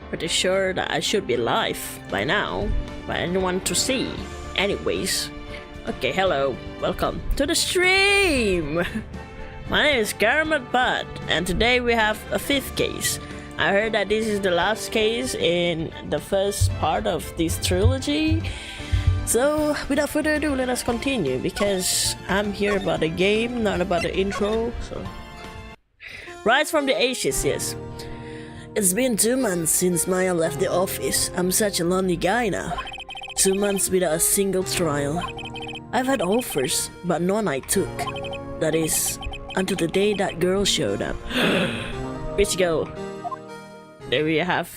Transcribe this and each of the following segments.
Pretty sure that I should be live by now, by anyone to see. Anyways, okay, hello, welcome to the stream. My name is Garmat Bud, and today we have a 5th case. I heard that this is the last case in the first part of this trilogy. So, without further ado, let us continue, because I'm here about the game, not about the intro, so... Rise from the Ashes, yes. It's been 2 months since Maya left the office. I'm such a lonely guy now. 2 months without a single trial. I've had offers, but none I took. That is, until the day that girl showed up. Which girl? There we have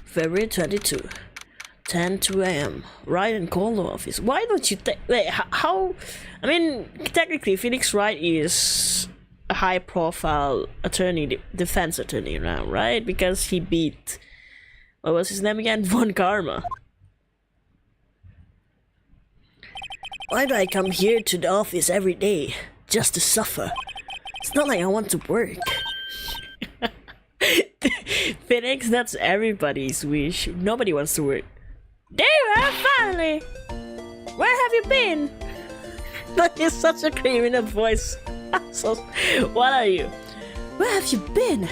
February 22, 10:02 AM. Wright and Colo office. Why don't you wait, how? I mean, technically, Phoenix Wright is a high-profile attorney, defense attorney now, right? Because he beat, what was his name again? Von Karma. Why do I come here to the office every day just to suffer? It's not like I want to work. Phoenix, that's everybody's wish. Nobody wants to work. There you are, finally! Where have you been? That is such a criminal voice. So, what are you? Where have you been?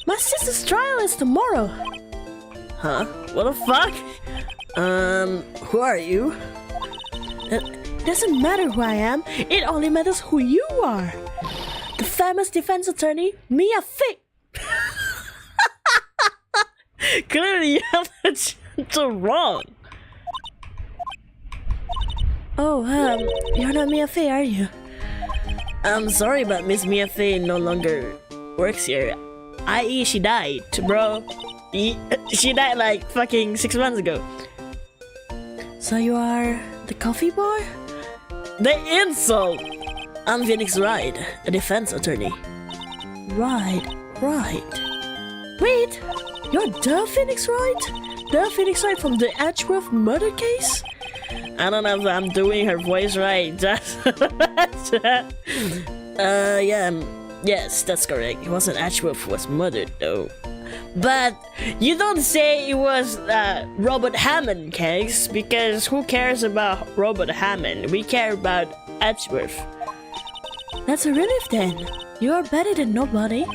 My sister's trial is tomorrow. Huh? What the fuck? Who are you? It doesn't matter who I am. It only matters who you are. The famous defense attorney, Mia Fick. Clearly, you have it so wrong. Oh, you're not Mia Fey, are you? I'm sorry, but Miss Mia Fey no longer works here. I.e., she died, bro. She died like fucking 6 months ago. So you are the coffee boy? The insult! I'm Phoenix Wright, a defense attorney. Right. Wait, you're the Phoenix Wright? The Phoenix Wright from the Edgeworth murder case? I don't know if I'm doing her voice right. Yes, that's correct. It wasn't Edgeworth who was murdered though. But you don't say it was Robert Hammond case, because who cares about Robert Hammond? We care about Edgeworth. That's a relief then. You are better than nobody.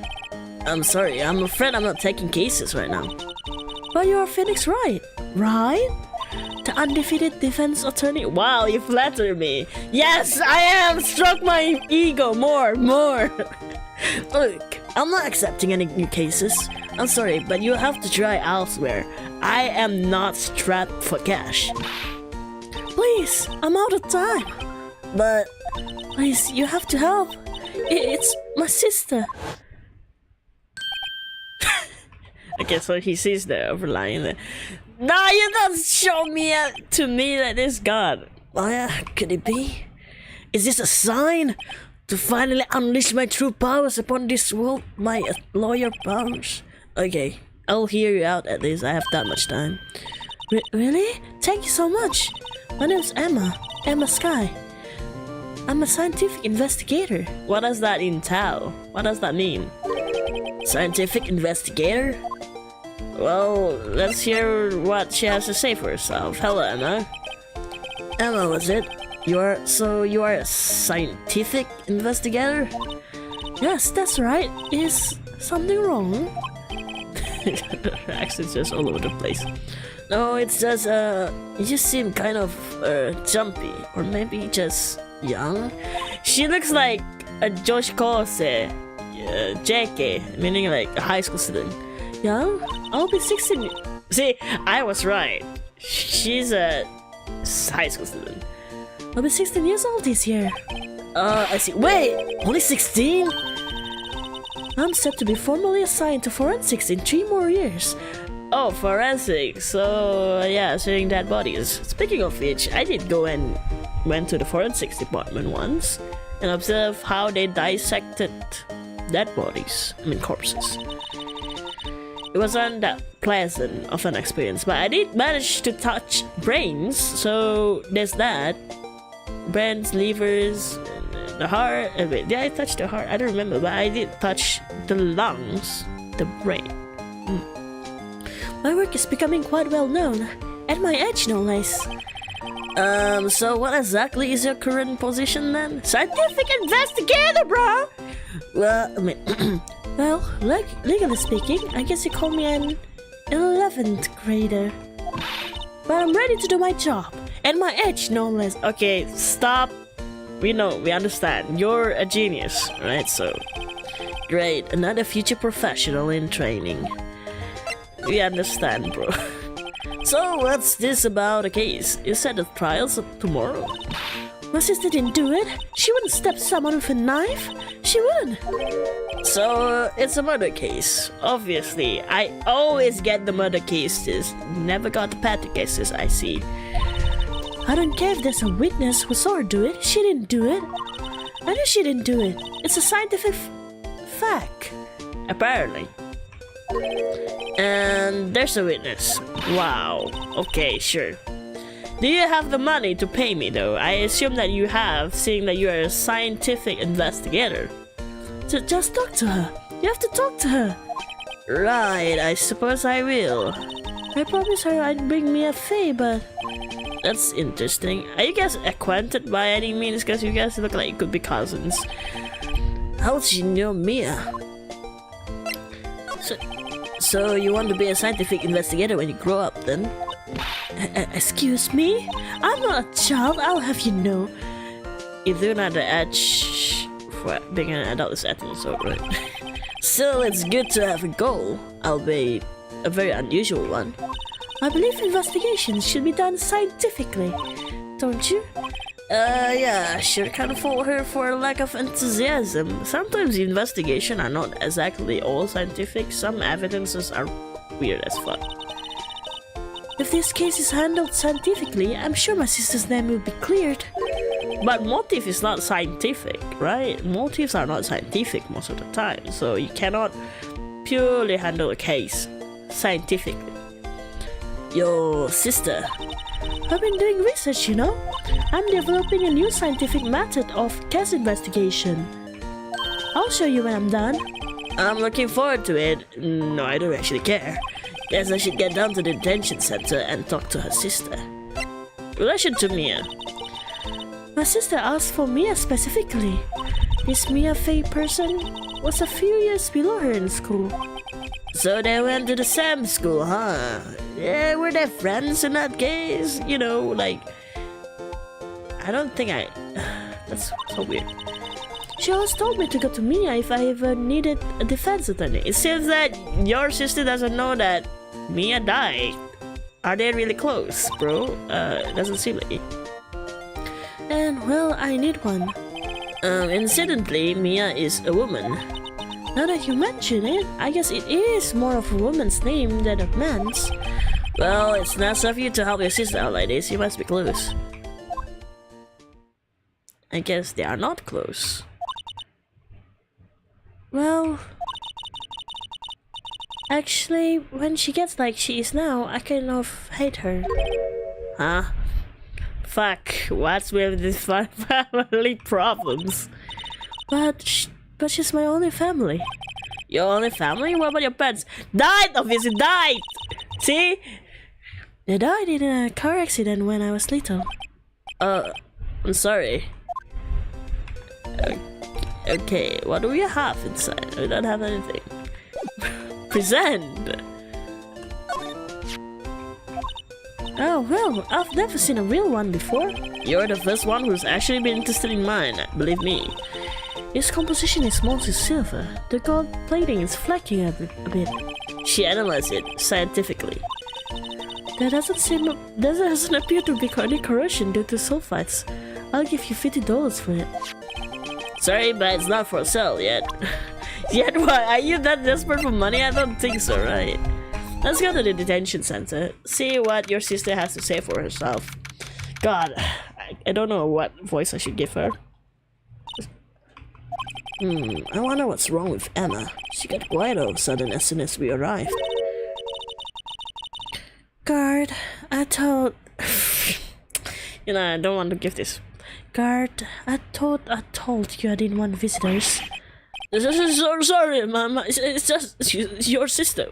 I'm sorry, I'm afraid I'm not taking cases right now. But you are Phoenix Wright, right? The undefeated defense attorney. Wow, you flatter me. Yes, I am. Stroke my ego more. Look, I'm not accepting any new cases. I'm sorry, but you have to try elsewhere. I am not strapped for cash. Please, I'm out of time. But please, you have to help. It's my sister. Okay, so he sees the overlying there. No, you don't show me to me that this god. Maya, could it be? Is this a sign to finally unleash my true powers upon this world? My lawyer powers? Okay, I'll hear you out at least. I have that much time. Really? Thank you so much. My name's Emma Sky. I'm a scientific investigator. What does that entail? What does that mean? Scientific investigator? Well, let's hear what she has to say for herself. Hello, Emma. Emma, was it? You are a scientific investigator? Yes, that's right. Is something wrong? Her accent's just all over the place. No, it's just, you just seem kind of, jumpy. Or maybe just young. She looks like a Josh Kose, JK, meaning like a high school student. Young? I'll be 16. See, I was right. She's a high school student. I'll be 16 years old this year. I see. Wait, only 16? I'm set to be formally assigned to forensics in 3 more years. Oh, forensics. So, yeah, seeing dead bodies. Speaking of which, I did go and went to the forensics department once and observed how they dissected dead bodies. I mean, corpses. It wasn't that pleasant of an experience, but I did manage to touch brains, so there's that. Brains, livers, the heart. Wait, did I touch the heart? I don't remember, but I did touch the lungs, the brain. My work is becoming quite well known. At my age, no less. So what exactly is your current position then? Scientific investigator, bro! Well, I mean, well, legally speaking, I guess you call me an 11th grader. But I'm ready to do my job. At my age, no less. Okay, stop. We know, we understand. You're a genius, right? So, great. Another future professional in training. We understand, bro. So, what's this about a case? You said the trial's tomorrow? My sister didn't do it. She wouldn't stab someone with a knife. She wouldn't. So, it's a murder case. Obviously, I always get the murder cases. Never got the petty cases, I see. I don't care if there's a witness who saw her do it. She didn't do it. I know she didn't do it. It's a scientific fact. Apparently. And there's a witness. Wow. Okay, sure. Do you have the money to pay me though? I assume that you have, seeing that you are a scientific investigator. Just talk to her. You have to talk to her. Right, I suppose I will. I promised her I'd bring me a fee, but... That's interesting. Are you guys acquainted by any means? Because you guys look like you could be cousins. How would you know Mia? So you want to be a scientific investigator when you grow up then? Excuse me? I'm not a child, I'll have you know. If you're not the age for being an adult is at so right. Still, it's good to have a goal, albeit a very unusual one. I believe investigations should be done scientifically, don't you? Yeah, I should kind of fault her for a lack of enthusiasm. Sometimes the investigation are not exactly all scientific, some evidences are weird as fuck. If this case is handled scientifically, I'm sure my sister's name will be cleared. But motive is not scientific, right? Motives are not scientific most of the time, so you cannot purely handle a case scientifically. Your sister? I've been doing research, you know. I'm developing a new scientific method of case investigation. I'll show you when I'm done. I'm looking forward to it. No, I don't actually care. Guess I should get down to the detention center and talk to her sister. Relation to Mia. My sister asked for Mia specifically. Is Mia a fake person? Was a few years below her in school. So they went to the same school, huh? Yeah, were they friends in that case? You know, like... I don't think I... That's so weird. She always told me to go to Mia if I ever needed a defense attorney. It seems that your sister doesn't know that Mia died. Are they really close, bro? It doesn't seem like it. And, well, I need one. Incidentally, Mia is a woman. Now that you mention it, I guess it is more of a woman's name than a man's. Well, it's nice of you to help your sister out like this. You must be close. I guess they are not close. Well... Actually, when she gets like she is now, I kind of hate her. Huh? Fuck, what's with these family problems? But she's my only family. Your only family? What about your parents? Died! Obviously died! See? They died in a car accident when I was little. I'm sorry. Okay, what do we have inside? We don't have anything. Present! Oh, well, I've never seen a real one before. You're the first one who's actually been interested in mine, believe me. Its composition is mostly silver. The gold plating is flaking a bit. She analyzed it scientifically. There doesn't appear to be any corrosion due to sulfides. I'll give you $50 for it. Sorry, but it's not for sale yet. Yet what? Are you that desperate for money? I don't think so, right? Let's go to the detention center. See what your sister has to say for herself. God, I don't know what voice I should give her. I wonder what's wrong with Emma. She got quiet all of a sudden as soon as we arrived. Guard, I told... You know, I don't want to give this. Guard, I told you I didn't want visitors. So sorry, Mama. It's just your sister.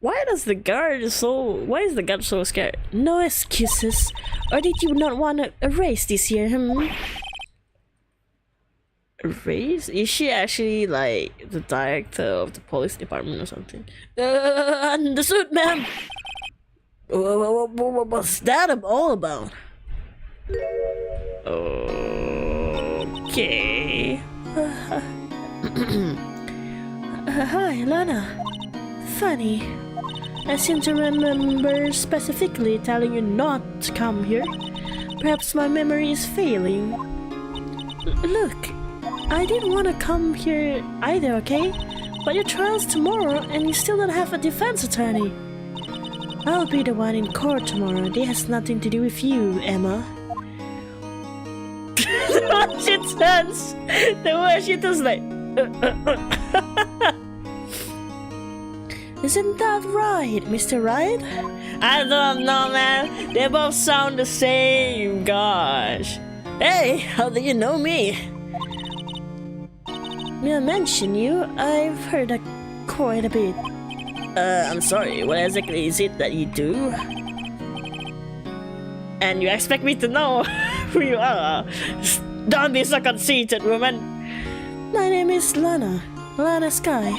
Why is the guard so scared? No excuses. Or did you not want a raise this year, A raise? Is she actually like the director of the police department or something? Understood, ma'am. What's that all about? Okay. Hi, Lana. Funny. I seem to remember specifically telling you not to come here. Perhaps my memory is failing. Look, I didn't want to come here either, okay? But your trial's tomorrow and you still don't have a defense attorney. I'll be the one in court tomorrow. This has nothing to do with you, Emma. The way she turns! The way she turns like... Isn't that right, Mr. Wright? I don't know, man. They both sound the same. Gosh. Hey, how do you know me? May I mention you? I've heard that quite a bit. I'm sorry. What exactly is it that you do? And you expect me to know who you are? Don't be so conceited, woman. My name is Lana. Lana Sky.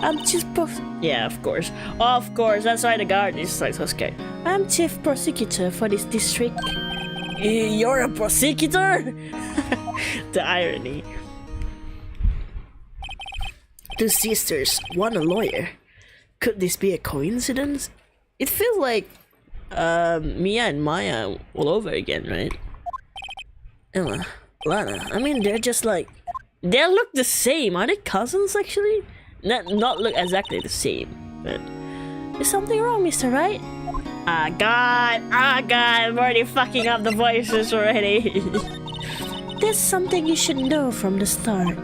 I'm chief Yeah, of course. Of course, that's why the guard is like so scared. I'm chief prosecutor for this district. You're a prosecutor? The irony. Two sisters, one a lawyer. Could this be a coincidence? It feels like Mia and Maya all over again, right? Emma, Lana, I mean they're just like... They look the same. Are they cousins actually? Not look exactly the same, but... Is something wrong, Mr. Wright? Ah god, I'm already fucking up the voices already. There's something you should know from the start.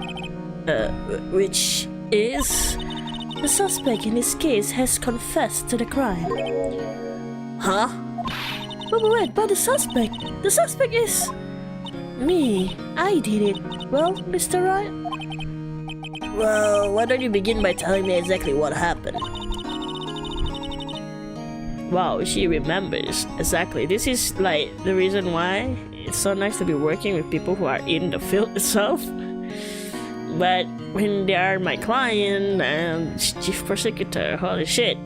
Which is... The suspect in this case has confessed to the crime. Huh? Wait, but the suspect is... Me. I did it. Well, Mr. Wright? Well, why don't you begin by telling me exactly what happened? Wow, she remembers. Exactly. This is like the reason why it's so nice to be working with people who are in the field itself. But when they are my client and chief prosecutor, holy shit.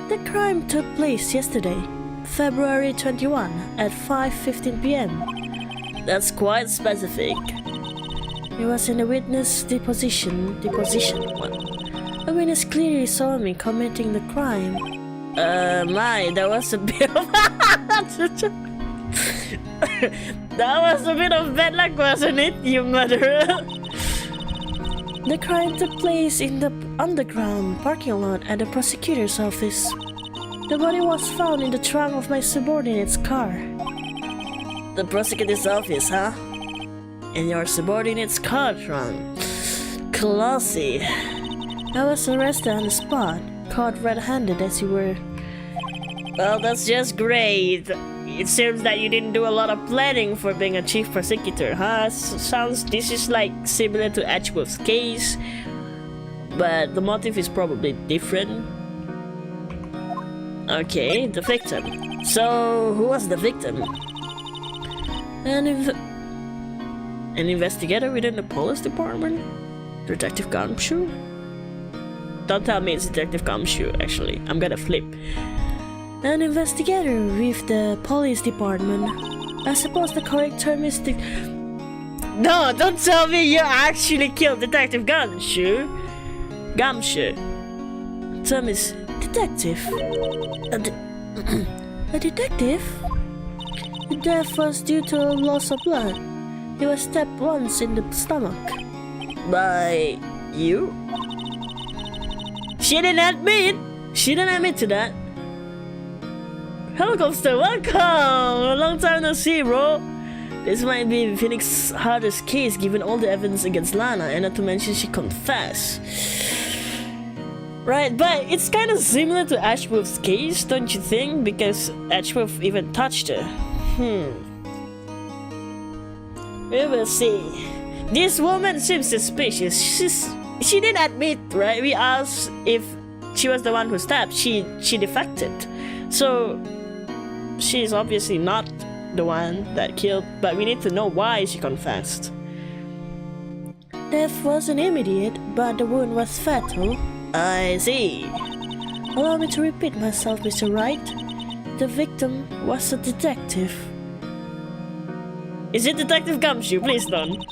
The crime took place yesterday, February 21 at 5:15 p.m. That's quite specific. It was in the witness deposition one. A witness clearly saw me committing the crime. That was a bit of... That was a bit of bad luck, wasn't it, you murderer? The crime took place in the underground parking lot at the prosecutor's office. The body was found in the trunk of my subordinate's car. The prosecutor's office, huh? In your subordinate's car trunk. Classy. I was arrested on the spot, caught red-handed as you were. Well, that's just great. It seems that you didn't do a lot of planning for being a chief prosecutor, huh? This is like similar to Edgeworth's case, but the motive is probably different. Okay, the victim. So, who was the victim? An investigator within the police department? Detective Gumshoe? Don't tell me it's Detective Gumshoe, actually. I'm gonna flip. An investigator with the police department. I suppose the correct term is No, don't tell me you actually killed Detective Gumshoe. Term is detective. A detective? The death was due to a loss of blood. He was stabbed once in the stomach. By you? She didn't admit to that. Hello, Coaster, welcome! A long time no see, bro. This might be Phoenix's hardest case given all the evidence against Lana, and not to mention she confessed. Right, but it's kind of similar to Ashworth's case, don't you think? Because Ashworth even touched her. We will see. This woman seems suspicious. She didn't admit, right? We asked if she was the one who stabbed. She defected. So she's obviously not the one that killed, but we need to know why she confessed. Death wasn't immediate, but the wound was fatal. I see. Allow me to repeat myself, Mr. Wright. The victim was a detective. Is it Detective Gumshoe? Please don't.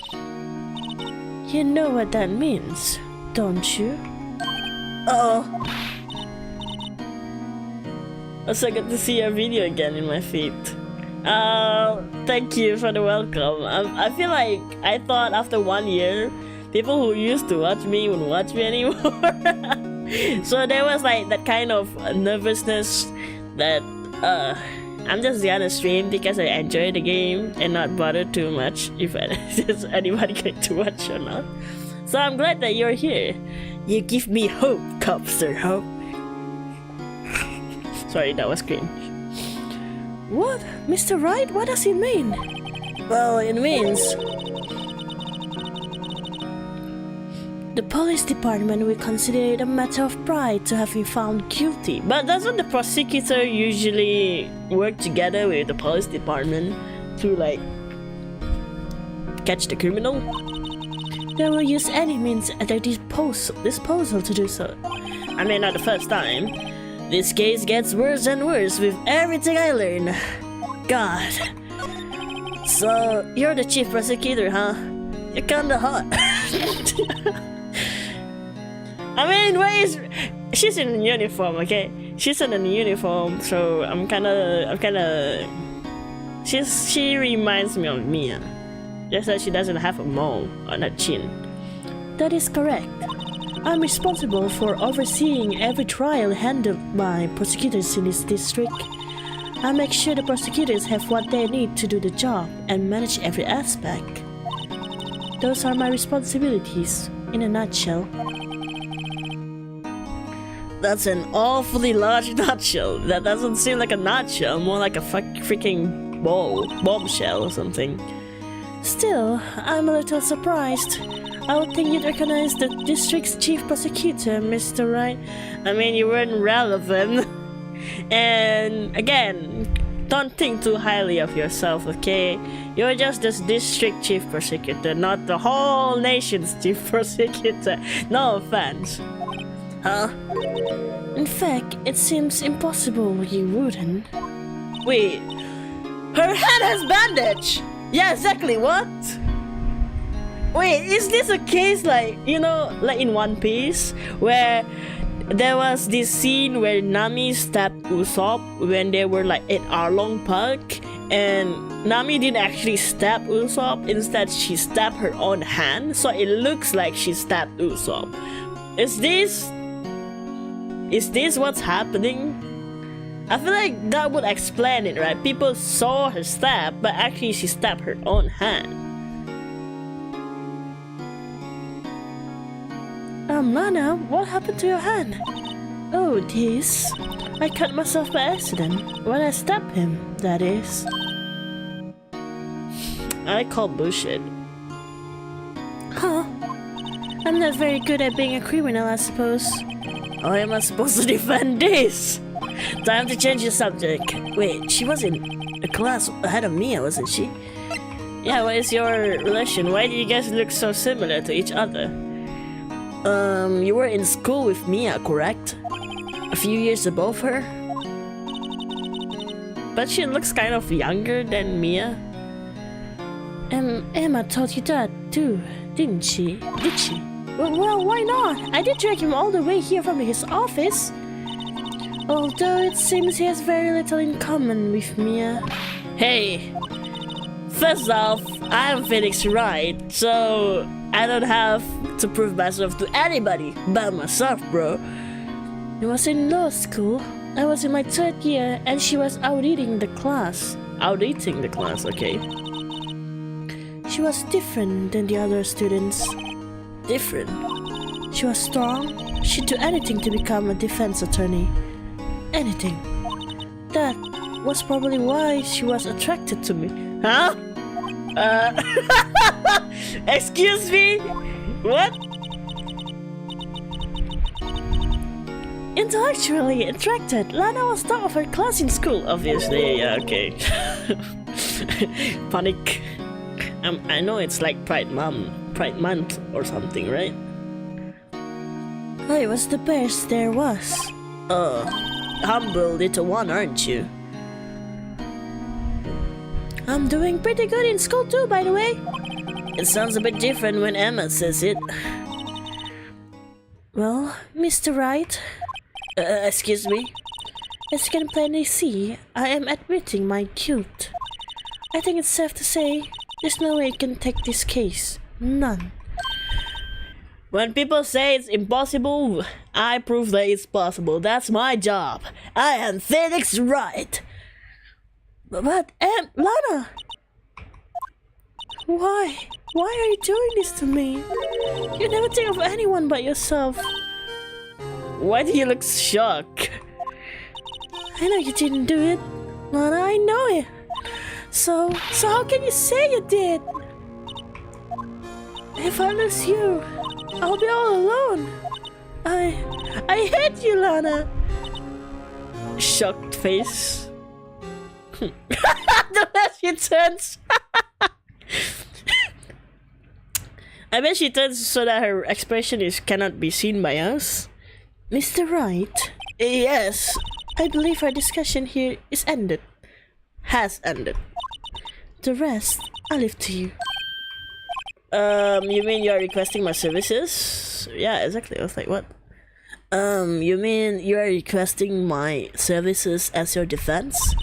You know what that means, don't you? Uh-oh. Also good to see your video again in my feed. Thank you for the welcome. I feel like I thought after 1 year, people who used to watch me wouldn't watch me anymore. So there was like that kind of nervousness that I'm just gonna stream because I enjoy the game and not bother too much if there's anybody going to watch or not. So I'm glad that you're here. You give me hope, Copster Hope. Sorry, that was cringe. What? Mr. Wright? What does it mean? Well, it means the police department will consider it a matter of pride to have been found guilty. But doesn't the prosecutor usually work together with the police department to like catch the criminal? They will use any means at their disposal to do so. I mean, not the first time. This case gets worse and worse with everything I learn. God. So, you're the chief prosecutor, huh? You're kinda hot. I mean, she's in uniform, okay? She's in a uniform, so she reminds me of Mia. Just that she doesn't have a mole on her chin. That is correct. I'm responsible for overseeing every trial handled by prosecutors in this district. I make sure the prosecutors have what they need to do the job and manage every aspect. Those are my responsibilities, in a nutshell. That's an awfully large nutshell. That doesn't seem like a nutshell, more like a freaking bombshell or something. Still, I'm a little surprised. I would think you'd recognize the district's chief prosecutor, Mr. Wright. I mean, you weren't relevant. And again, don't think too highly of yourself, okay? You're just the district chief prosecutor, not the whole nation's chief prosecutor. No offense. Huh? In fact, it seems impossible you wouldn't. Wait, her head has bandage! Yeah, exactly, what? Wait, is this a case like, you know, like in One Piece, where there was this scene where Nami stabbed Usopp when they were like in Arlong Park, and Nami didn't actually stab Usopp, instead she stabbed her own hand, so it looks like she stabbed Usopp. Is this what's happening? I feel like that would explain it, right? People saw her stab, but actually she stabbed her own hand. Lana, what happened to your hand? Oh, this. I cut myself by accident. When I stabbed him, that is. I call bullshit. Huh? I'm not very good at being a criminal, I suppose. How am I supposed to defend this? Time to change the subject. Wait, she was in a class ahead of Mia, wasn't she? Yeah, what is your relation? Why do you guys look so similar to each other? You were in school with Mia, correct? A few years above her? But she looks kind of younger than Mia. Emma told you that too, didn't she? Did she? Well, why not? I did drag him all the way here from his office. Although it seems he has very little in common with Mia. Hey! First off, I'm Phoenix Wright, so I don't have to prove myself to anybody but myself, bro. I was in law school. I was in my 3rd year and she was out-eating the class. Out-eating the class, okay. She was different than the other students. Different? She was strong. She'd do anything to become a defense attorney. Anything. That was probably why she was attracted to me. Huh? Excuse me? What? Intellectually attracted, Lana was top of her class in school. Obviously, yeah, okay. Panic. I know it's like Pride Month or something, right? It was the best there was. Humble little one, aren't you? I'm doing pretty good in school too, by the way. It sounds a bit different when Emma says it. Well, Mr. Wright. Excuse me? As you can plainly see, I am admitting my guilt. I think it's safe to say, there's no way you can take this case. None. When people say it's impossible, I prove that it's possible. That's my job. I am Phoenix Wright. But, Lana! Why? Why are you doing this to me? You never think of anyone but yourself. Why do you look shocked? I know you didn't do it. Lana, I know it. So how can you say you did? If I lose you, I'll be all alone. I hate you, Lana. Shocked face. The way she turns. I bet she turns so that her expression cannot be seen by us. Mr. Wright? Yes. I believe our discussion here is ended. Has ended. The rest, I leave to you. You mean you're requesting my services? Yeah, exactly. I was like, what? You mean you're requesting my services as your defense?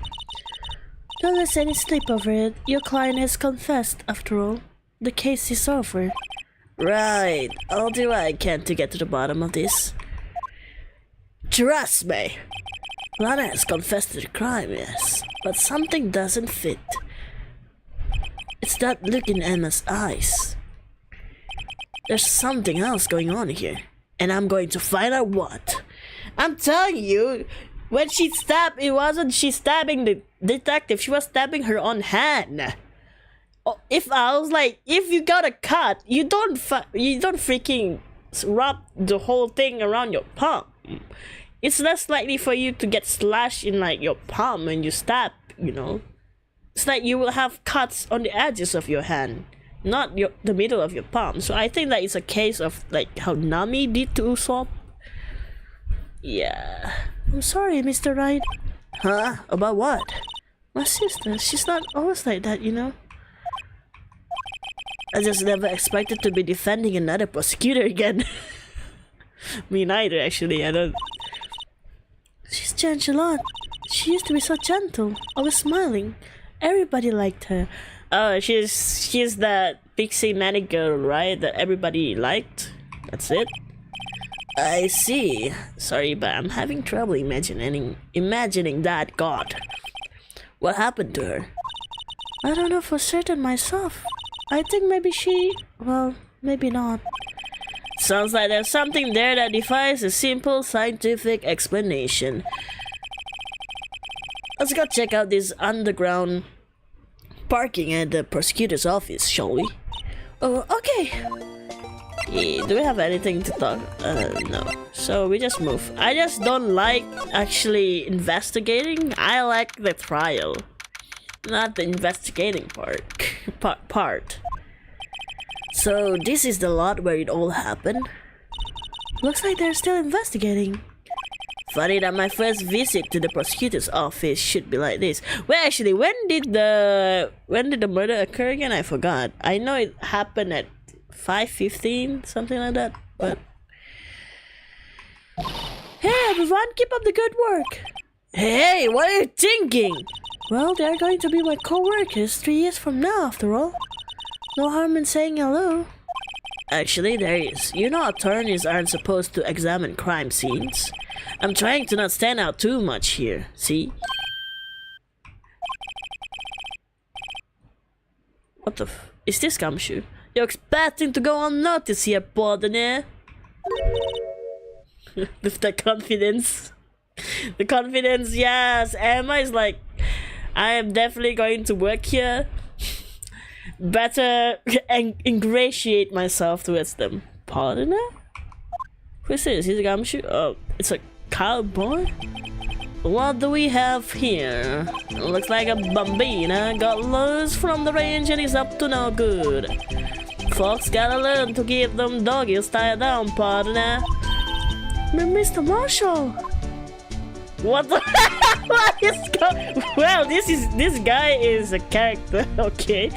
Don't let any sleep over it. Your client has confessed, after all. The case is over. Right. I'll do what I can to get to the bottom of this. Trust me. Lana has confessed to the crime, yes. But something doesn't fit. It's that look in Emma's eyes. There's something else going on here. And I'm going to find out what. I'm telling you, when she stabbed, it wasn't she stabbing the detective, she was stabbing her own hand. If I was like, if you got a cut, you don't freaking wrap the whole thing around your palm. It's less likely for you to get slashed in like your palm when you stab, you know. It's like you will have cuts on the edges of your hand, not the middle of your palm. So I think that it's a case of like how Nami did to Usopp. Yeah. I'm sorry, Mr. Wright. Huh? About what? My sister, she's not always like that, you know. I just never expected to be defending another prosecutor again. Me neither, actually. I don't. She's changed a lot. She used to be so gentle, always smiling. Everybody liked her. Oh, she's that pixie manic girl, right? That everybody liked. That's it. I see. Sorry, but I'm having trouble imagining that. God, what happened to her? I don't know for certain myself. I think maybe well, maybe not. Sounds like there's something there that defies a simple scientific explanation. Let's go check out this underground parking at the prosecutor's office, shall we? Oh, okay. Yeah, do we have anything to talk? No. So we just move. I just don't like actually investigating. I like the trial, not the investigating part. So this is the lot where it all happened. Looks like they're still investigating. Funny that my first visit to the prosecutor's office should be like this. Well, actually, when did the murder occur again? I forgot. I know it happened at 5:15, something like that. But hey, everyone, keep up the good work. Hey, what are you thinking? Well, they're going to be my co-workers 3 years from now, after all. No harm in saying hello. Actually, there is. You know, attorneys aren't supposed to examine crime scenes. I'm trying to not stand out too much here, see? What the is this gumshoe? You're expecting to go unnoticed here, partner. With the confidence. The confidence, yes. Emma is like, I am definitely going to work here. Better ingratiate myself towards them. Partner? Who is this? He's a gumshoe? Oh, it's a cowboy? What do we have here? Looks like a bambina got loose from the range and is up to no good. Folks gotta learn to keep them doggies tied down, partner. Mr. Marshall! What the what is going? Well, this guy is a character, okay.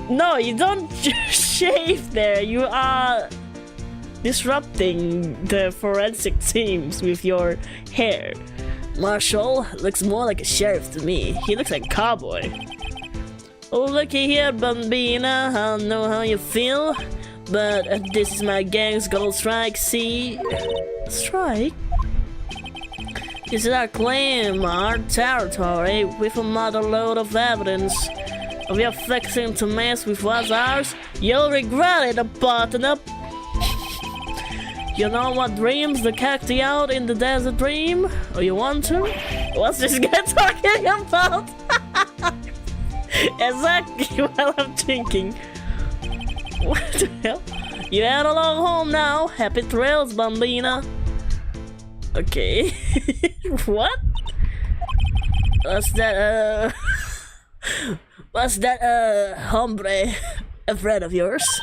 No, you don't shave there. You are disrupting the forensic teams with your hair. Marshall looks more like a sheriff to me. He looks like a cowboy. Oh, looky here, Bambina. I don't know how you feel, but this is my gang's gold strike. See? Strike? This is our claim, our territory, with a mother load of evidence. If you're fixing to mess with what's ours, you'll regret it, partner. You know what dreams the cacti out in the desert dream? Or you want to? What's this guy talking about? Exactly what I'm thinking. What the hell? You had a long home now. Happy trails, Bambina. Okay. What? What's that, What's that, hombre? A friend of yours?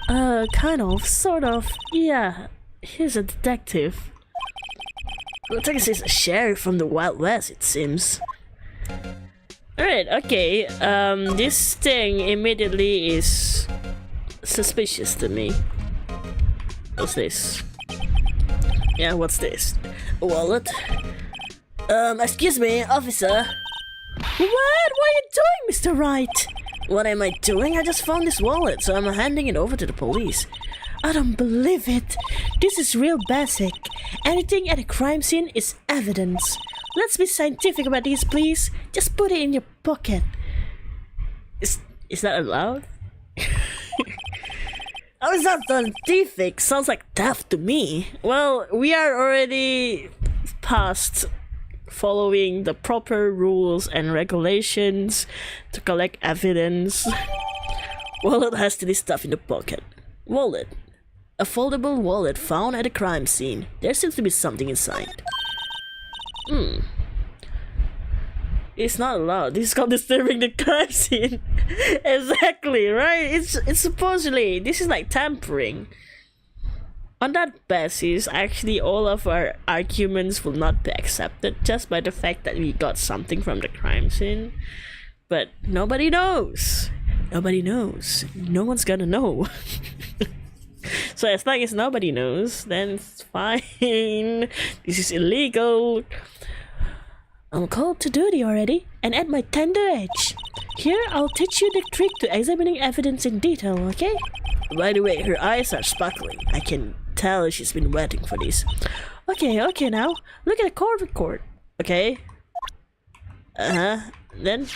Kind of, sort of, yeah. He's a detective. Looks like he's a sheriff from the Wild West, it seems. Alright, okay, this thing immediately is suspicious to me. What's this? Yeah, what's this? A wallet? Excuse me, officer. What? What are you doing, Mr. Wright? What am I doing? I just found this wallet, so I'm handing it over to the police. I don't believe it. This is real basic. Anything at a crime scene is evidence. Let's be scientific about this, please. Just put it in your pocket. Is that allowed? How is that scientific? Sounds like theft to me. Well, we are already past following the proper rules and regulations to collect evidence. Wallet has this stuff in the pocket. Wallet. A foldable wallet found at a crime scene. There seems to be something inside. It's not allowed. This is called disturbing the crime scene. Exactly, right? It's supposedly, this is like tampering. On that basis, actually all of our arguments will not be accepted just by the fact that we got something from the crime scene. But nobody knows. Nobody knows. No one's gonna know. So as long as nobody knows, then it's fine. This is illegal. I'm called to duty already, and at my tender age. Here, I'll teach you the trick to examining evidence in detail, okay? By the way, her eyes are sparkling. I can tell she's been waiting for this. Okay, now, look at the court record. Okay. Then...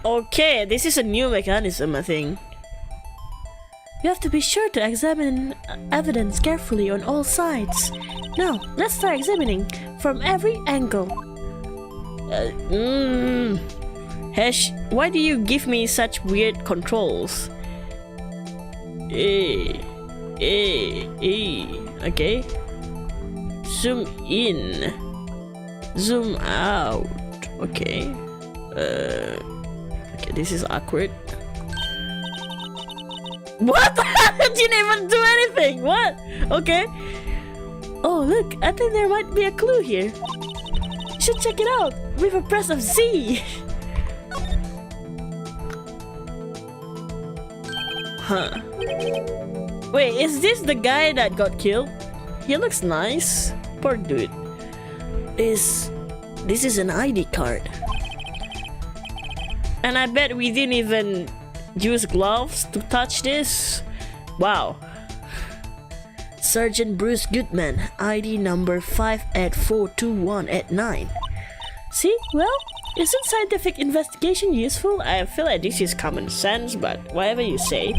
Okay, this is a new mechanism, I think. You have to be sure to examine evidence carefully on all sides. Now, let's start examining from every angle. Hesh, why do you give me such weird controls? Okay. Zoom in. Zoom out. Okay. Okay, this is awkward. What? You didn't even do anything! What? Okay. Oh, look, I think there might be a clue here. You should check it out with a press of Z. Huh. Wait, is this the guy that got killed? He looks nice. Poor dude. This is an ID card. And I bet we didn't even use gloves to touch this. Wow. Sergeant Bruce Goodman, ID number 5842189. See? Well, isn't scientific investigation useful? I feel like this is common sense, but whatever you say.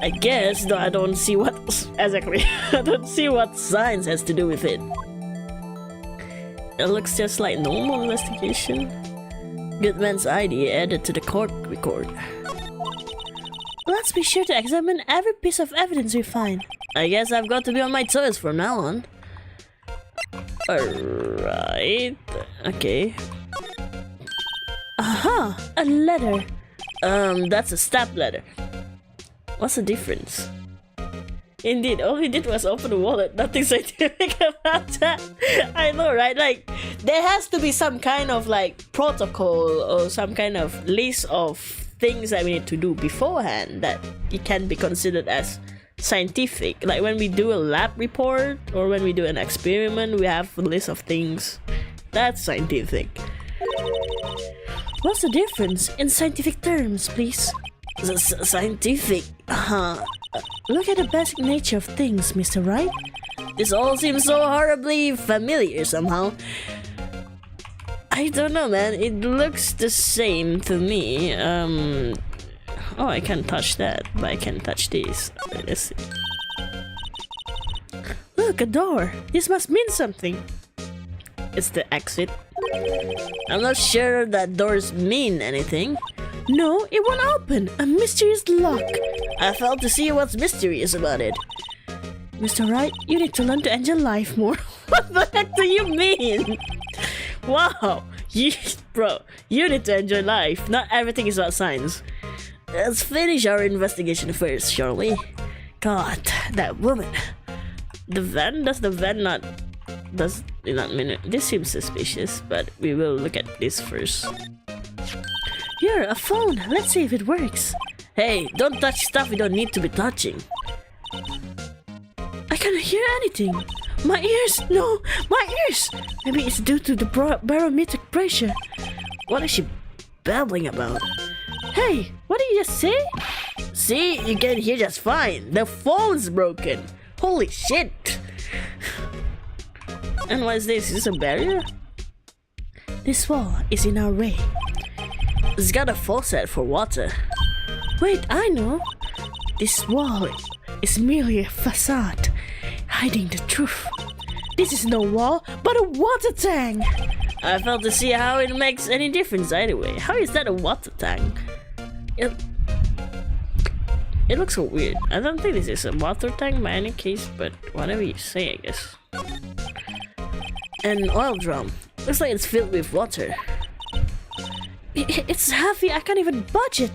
I guess, though I don't see what... Exactly. I don't see what science has to do with it. It looks just like normal investigation. Goodman's ID added to the court record. Let's be sure to examine every piece of evidence we find. I guess I've got to be on my toes from now on. Alright. Okay. Aha! A letter. That's a stamp letter. What's the difference? Indeed, all we did was open the wallet. Nothing scientific about that. I know, right? Like, there has to be some kind of like protocol or some kind of list of things that we need to do beforehand that it can be considered as scientific. Like when we do a lab report or when we do an experiment, we have a list of things. That's scientific. What's the difference in scientific terms, please? Scientific? Look at the basic nature of things, Mr. Wright. This all seems so horribly familiar somehow. I don't know, man. It looks the same to me. Oh, I can't touch that, but I can touch this. Let's see. Look, a door. This must mean something. It's the exit. I'm not sure that doors mean anything. No, it won't open. A mysterious lock. I failed to see what's mysterious about it. Mr. Wright, you need to learn to enjoy life more. What the heck do you mean? Wow, bro, you need to enjoy life. Not everything is about science. Let's finish our investigation first, shall we? God, that woman. The van? Does the van not... Does it not mean it? This seems suspicious, but we will look at this first. Here, a phone. Let's see if it works. Hey, don't touch stuff you don't need to be touching. I can't hear anything. My ears! No! My ears! Maybe it's due to the barometric pressure. What is she babbling about? Hey, what did you just say? See, you can hear just fine. The phone's broken. Holy shit! And what is this? Is this a barrier? This wall is in our way. It's got a faucet for water. Wait, I know. This wall is merely a facade, hiding the truth. This is no wall, but a water tank. I failed to see how it makes any difference anyway. How is that a water tank? It looks so weird. I don't think this is a water tank by any case, but whatever you say, I guess. An oil drum. Looks like it's filled with water. It's heavy, I can't even budge it.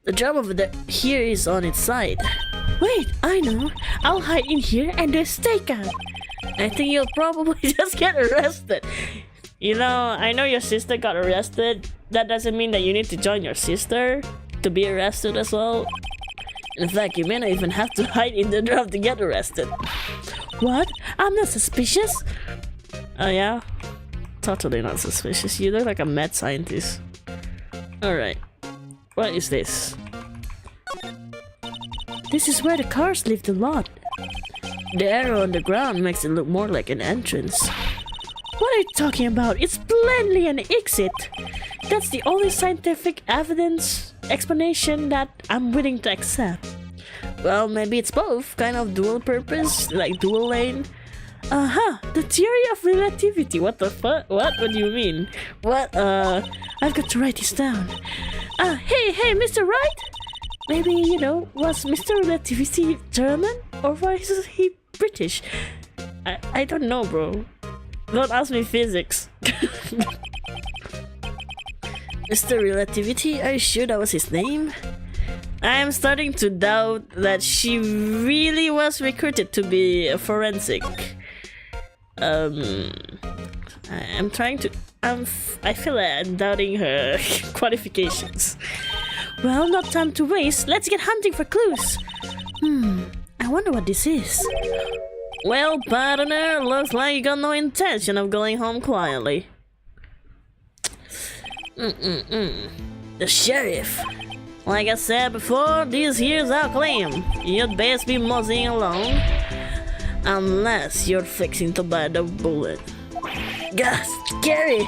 The drum over there here is on its side. Wait, I know. I'll hide in here and do a stakeout. I think you'll probably just get arrested. You know, I know your sister got arrested. That doesn't mean that you need to join your sister to be arrested as well. In fact, you may not even have to hide in the drum to get arrested. What? I'm not suspicious? Oh yeah? Totally not suspicious. You look like a mad scientist. Alright. What is this? This is where the cars leave the lot. The arrow on the ground makes it look more like an entrance. What are you talking about? It's plainly an exit. That's the only scientific explanation that I'm willing to accept. Well, maybe it's both. Kind of dual purpose, like dual lane. The theory of relativity. What the fuck? What do you mean? What? I've got to write this down. Hey, Mr. Wright? Maybe, you know, was Mr. Relativity German? Or was he British? I don't know, bro. Don't ask me physics. Mr. Relativity? Are you sure that was his name? I am starting to doubt that she really was recruited to be a forensic. I'm trying to... I feel like I'm doubting her qualifications. Well, not time to waste. Let's get hunting for clues. I wonder what this is. Well, partner, looks like you got no intention of going home quietly. The sheriff. Like I said before, this here's our claim. You'd best be moseying along. Unless you're fixing to buy the bullet. God, scary!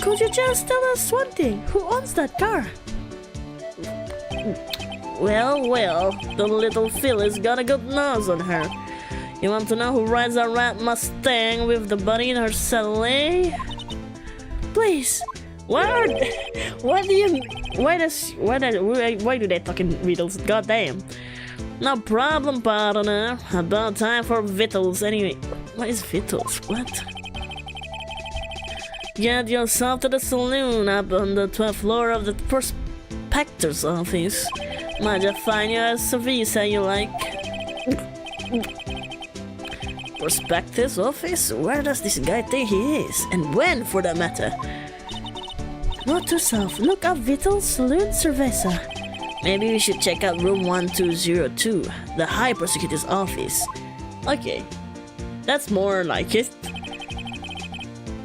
Could you just tell us one thing? Who owns that car? Well, the little filly's got a good nose on her. You want to know who rides a red Mustang with the bunny in her saddle, eh? Please, what do you... why do they talk in riddles? God damn. No problem, partner. About time for victuals anyway. What is victuals? What? Get yourself to the saloon up on the 12th floor of the prospector's office. Might just find you a visa you like. Prospector's office? Where does this guy think he is? And when, for that matter? Note to self, look up Vital's Saloon Cerveza. Maybe we should check out room 1202, the High Prosecutor's office. Okay, that's more like it.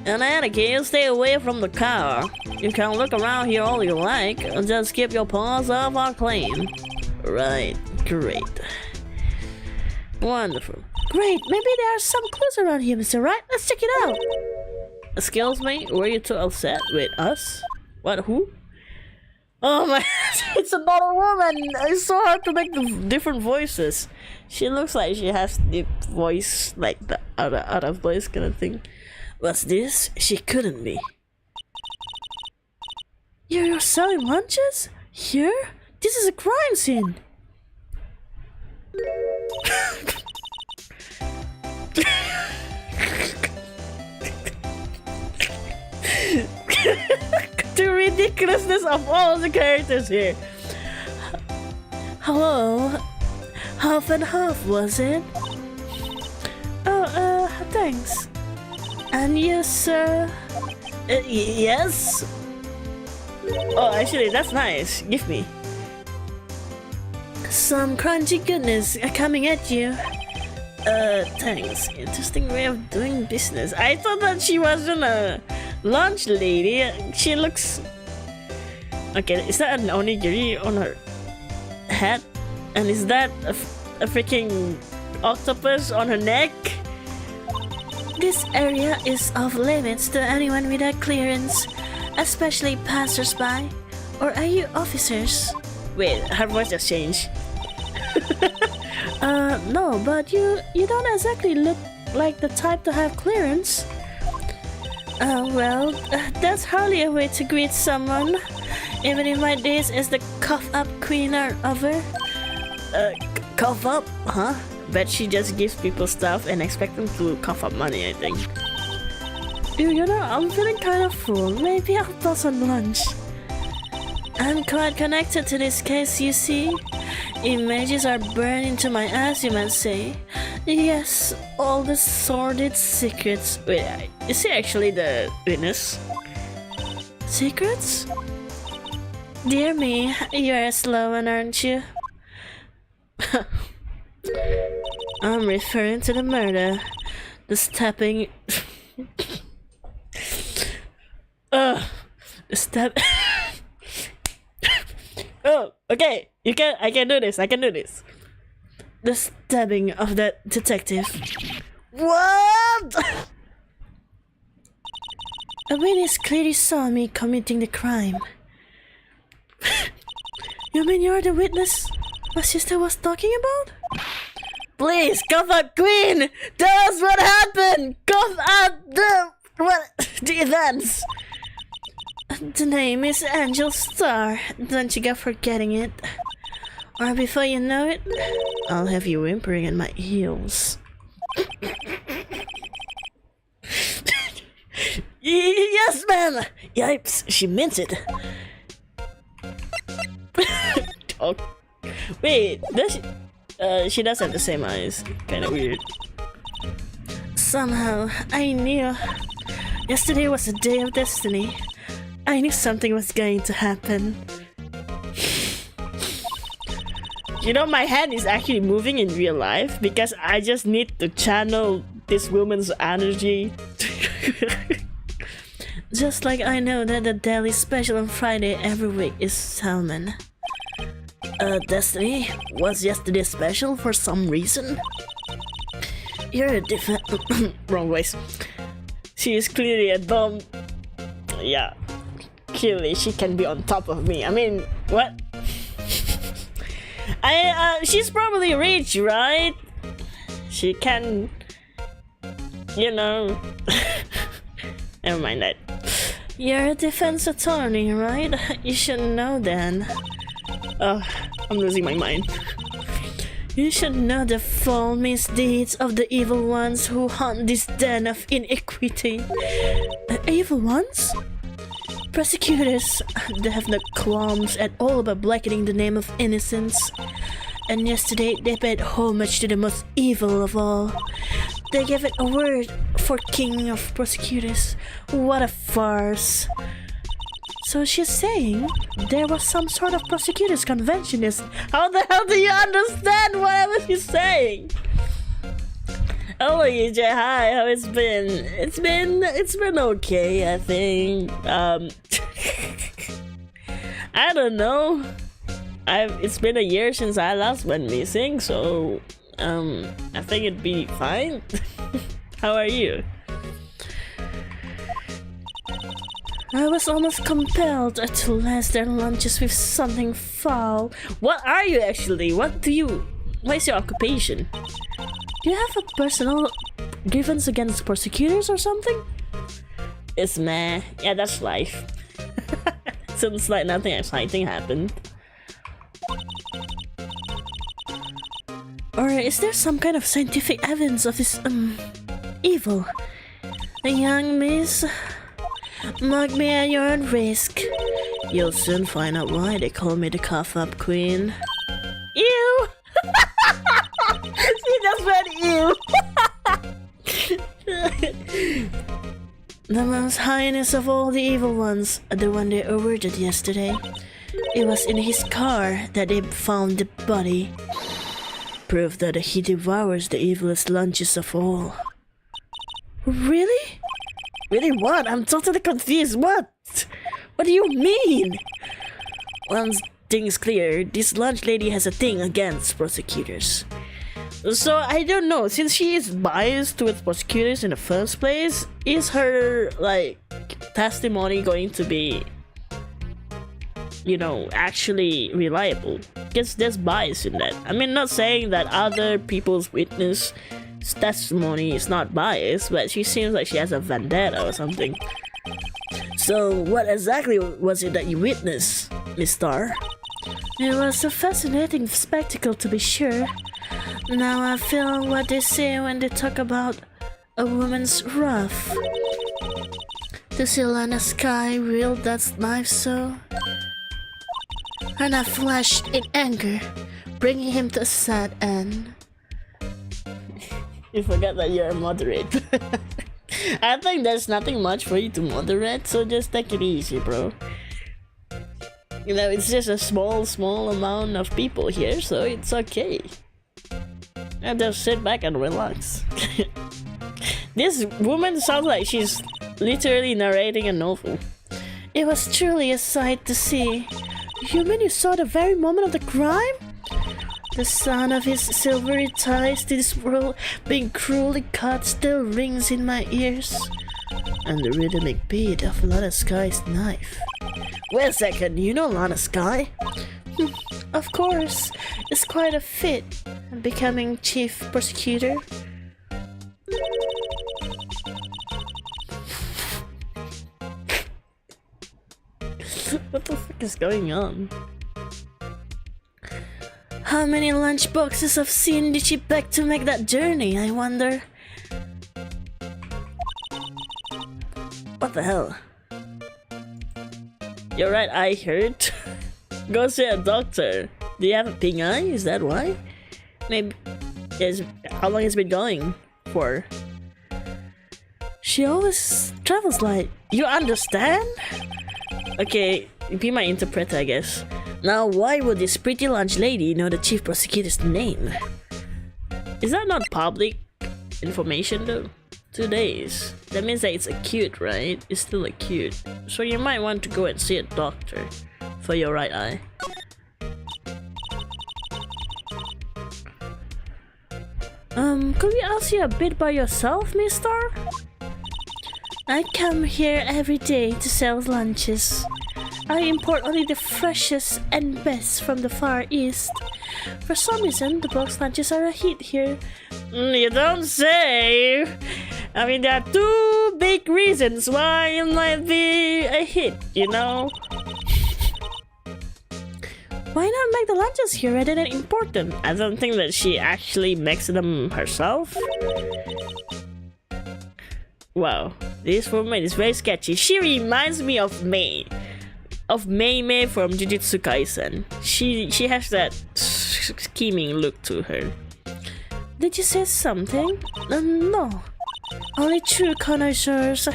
In any case, stay away from the car. You can look around here all you like, and just keep your paws off our claim. Right, great. Wonderful. Great, maybe there are some clues around here, Mr. Wright. Let's check it out. Excuse me, were you too upset with us? What, who? Oh my, it's another woman! It's so hard to make the different voices. She looks like she has the voice, like the other voice kind of thing. What's this? She couldn't be. You're selling lunches? Here? This is a crime scene! The ridiculousness of all the characters here. Hello? Half and half, was it? Oh, thanks. And you, sir? Yes? Oh, actually, that's nice. Give me. Some crunchy goodness coming at you. Thanks. Interesting way of doing business. I thought that she wasn't a lunch lady. She looks... Okay, is that an onigiri on her head? And is that a freaking octopus on her neck? This area is off limits to anyone without clearance, especially passers-by. Or are you officers? Wait, her voice just changed. No, but you don't exactly look like the type to have clearance. Well, that's hardly a way to greet someone, even if my days as the cough-up queen are over. Cough up? Huh? Bet she just gives people stuff and expect them to cough up money, I think. You know, I'm feeling kind of full. Maybe I'll toss on lunch. I'm quite connected to this case, you see. Images are burned into my ass, you might say. Yes, all the sordid secrets. Wait, is he actually the witness? Secrets? Dear me, you're a slow one, aren't you? I'm referring to the murder. The stabbing... the stab... Oh, okay. I can do this. I can do this. The stabbing of that detective. What? A witness clearly saw me committing the crime. You mean you're the witness my sister was talking about? Please, cough up, Queen! Tell us what happened! Cough up the events! The name is Angel Star. Don't you go forgetting it. Or before you know it, I'll have you whimpering at my heels. Yes, ma'am! Yipes, she meant it. Oh, wait, does she does have the same eyes. Kinda weird. Somehow, I knew. Yesterday was a day of destiny. I knew something was going to happen. You know, my hand is actually moving in real life because I just need to channel this woman's energy. Just like I know that the daily special on Friday every week is salmon. Destiny, was yesterday special for some reason? You're a different... Wrong voice. She is clearly a dumb... Yeah. Clearly, she can be on top of me. I mean, what? She's probably rich, right? She can... You know... Never mind that. You're a defense attorney, right? You should know then. Oh, I'm losing my mind. You should know the foul misdeeds of the evil ones who haunt this den of iniquity. Evil ones? Prosecutors, they have no qualms at all about blackening the name of innocence. And yesterday they paid homage to the most evil of all. They gave it a word for king of prosecutors. What a farce. So she's saying there was some sort of prosecutors conventionist. How the hell do you understand whatever she's saying? Oh, EJ, hi, how it's been? It's been okay, I think. I don't know. It's been a year since I last went missing, so I think it'd be fine. How are you? I was almost compelled to last their lunches with something foul. What are you actually? What is your occupation? Do you have a personal grievance against prosecutors or something? It's meh. Yeah, that's life. Seems like nothing exciting happened. Or is there some kind of scientific evidence of this, evil? Young miss, mark me at your own risk. You'll soon find out why they call me the cough-up queen. Ew! She just went ew! The most heinous of all the evil ones, the one they awarded yesterday. It was in his car that they found the body. Proof that he devours the evilest lunches of all. Really? Really what? I'm totally confused. What? What do you mean? One thing's clear. This lunch lady has a thing against prosecutors. So I don't know. Since she is biased towards prosecutors in the first place, is her like testimony going to be, you know, actually reliable? Because there's bias in that. I mean, not saying that other people's witness testimony is not biased, but she seems like she has a vendetta or something. So what exactly was it that you witnessed, Miss Star? It was a fascinating spectacle, to be sure. Now I feel what they say when they talk about a woman's wrath. To see Lana Sky wield that knife so... Her knife flashed in anger, bringing him to a sad end. You forgot that you're a moderator. I think there's nothing much for you to moderate, so just take it easy, bro. You know, it's just a small amount of people here, so it's okay. And just sit back and relax. This woman sounds like she's literally narrating a novel. It was truly a sight to see. You mean you saw the very moment of the crime? The sound of his silvery ties to this world being cruelly cut still rings in my ears. And the rhythmic beat of Lana Sky's knife. Wait a second, you know Lana Sky? Of course, it's quite a fit, becoming chief prosecutor. What the fuck is going on? How many lunch boxes of sin did she pack to make that journey, I wonder? What the hell? Your right eye hurt? Go see a doctor. Do you have a pink eye? Is that why? Maybe... How long has it been going for? She always travels light. You understand? Okay, be my interpreter, I guess. Now, why would this pretty lunch lady know the chief prosecutor's name? Is that not public information though? 2 days. That means that it's acute, right? It's still acute. So you might want to go and see a doctor for your right eye. Could we ask you a bit about yourself, mister? I come here every day to sell lunches. I import only the freshest and best from the Far East. For some reason, the box lunches are a hit here. You don't say! I mean, there are two big reasons why it might be a hit, you know? Why not make the lunches here rather than import them? I don't think that she actually makes them herself. Wow, this woman is very sketchy. She reminds me of Mei from Jujutsu Kaisen. She has that scheming look to her. Did you say something? No. Only true connoisseurs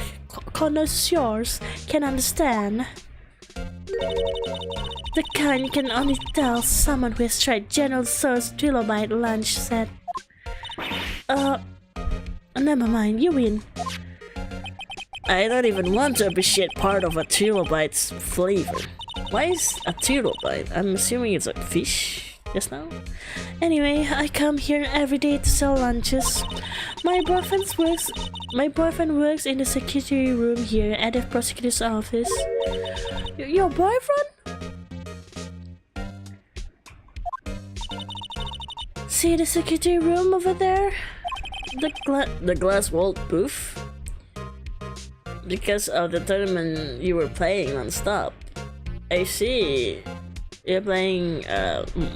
can understand. The kind you can only tell someone who has tried General Tso's Trilogy lunch set. Never mind, you win. I don't even want to appreciate part of a trilobite's flavor. Why is a trilobite? I'm assuming it's a fish just now. Anyway, I come here every day to sell lunches. My boyfriend works in the security room here at the prosecutor's office. Your boyfriend? See the security room over there? The glass walled booth? Because of the tournament you were playing non-stop. I see. You're playing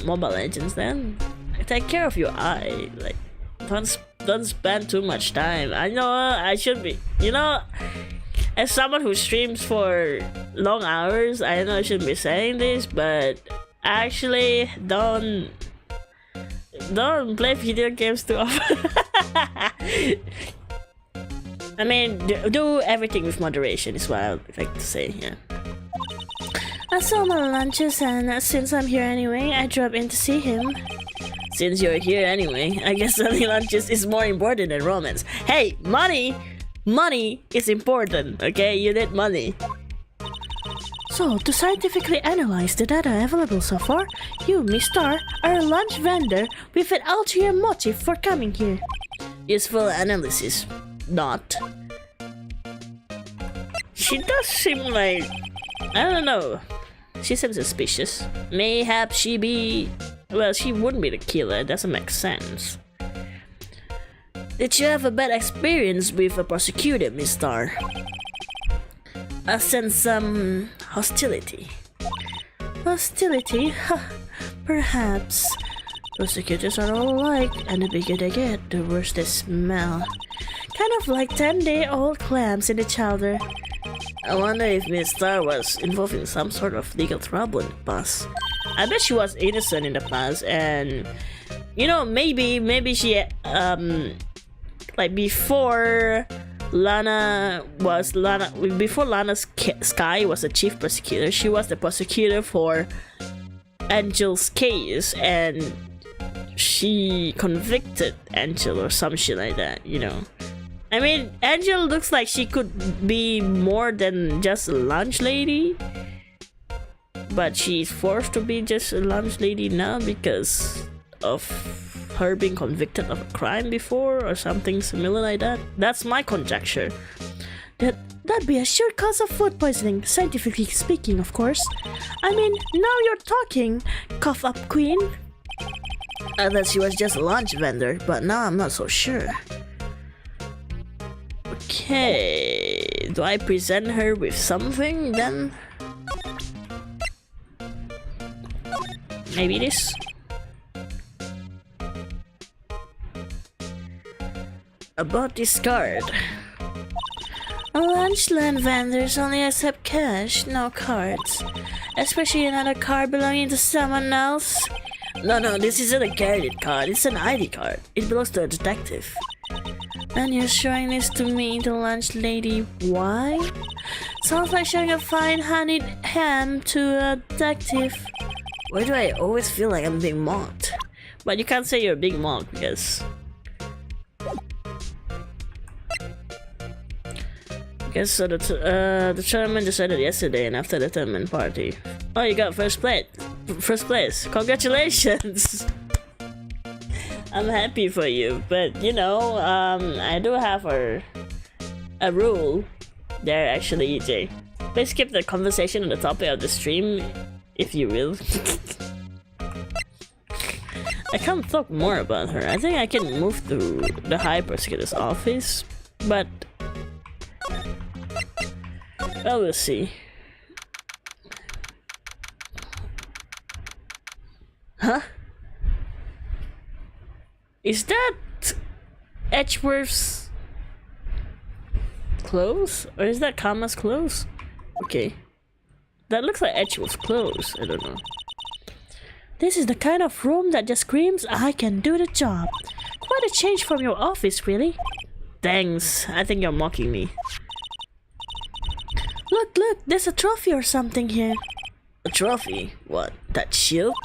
Mobile Legends then? Take care of your eye. Like, don't spend too much time. I know I should be. You know, as someone who streams for long hours, I know I shouldn't be saying this, but actually don't play video games too often. I mean, do everything with moderation is what I would like to say, yeah. I saw my lunches and since I'm here anyway, I drop in to see him. Since you're here anyway, I guess selling lunches is more important than romance. Hey, money! Money is important, okay? You need money. So, to scientifically analyze the data available so far, you, Miss Star, are a lunch vendor with an ulterior motive for coming here. Useful analysis. Not. She does seem like... I don't know. She seems suspicious. Mayhaps she be... Well, she wouldn't be the killer. It doesn't make sense. Did you have a bad experience with a prosecutor, Miss Star? I sense some hostility. Hostility? Huh. Perhaps. Prosecutors are all alike, and the bigger they get, the worse they smell. Kind of like 10-day-old clams in the chowder. I wonder if Miss Star was involved in some sort of legal trouble in the past. I bet she was innocent in the past, and you know, maybe she like before Lana Sky was the chief prosecutor, she was the prosecutor for Angel's case, and she convicted Angel or some shit like that, you know. I mean, Angel looks like she could be more than just a lunch lady, but she's forced to be just a lunch lady now because of her being convicted of a crime before or something similar like that. That's my conjecture. That'd be a sure cause of food poisoning, scientifically speaking, of course. I mean, now you're talking, cough up queen. I thought she was just a lunch vendor, but now I'm not so sure. Okay, do I present her with something then? Maybe this? About this card. Lunchland vendors only accept cash, no cards. Especially another card belonging to someone else. No, this isn't a credit card, it's an ID card. It belongs to a detective. And you're showing this to me, the lunch lady. Why? Sounds like showing a fine honeyed ham to a detective. Why do I always feel like I'm being mocked? But you can't say you're being mocked because... So the tournament just ended yesterday, and after the tournament party, oh, you got first place. Congratulations! I'm happy for you, but you know, I do have a rule there actually, EJ. Let's keep the conversation on the topic of the stream, if you will. I can't talk more about her. I think I can move to the High Prosecutor's office, but well, we'll see. Huh? Is that Edgeworth's clothes? Or is that Kama's clothes? Okay. That looks like Edgeworth's clothes. I don't know. This is the kind of room that just screams, I can do the job. Quite a change from your office, really. Thanks. I think you're mocking me. Look, look, there's a trophy or something here. A trophy? What? That shield?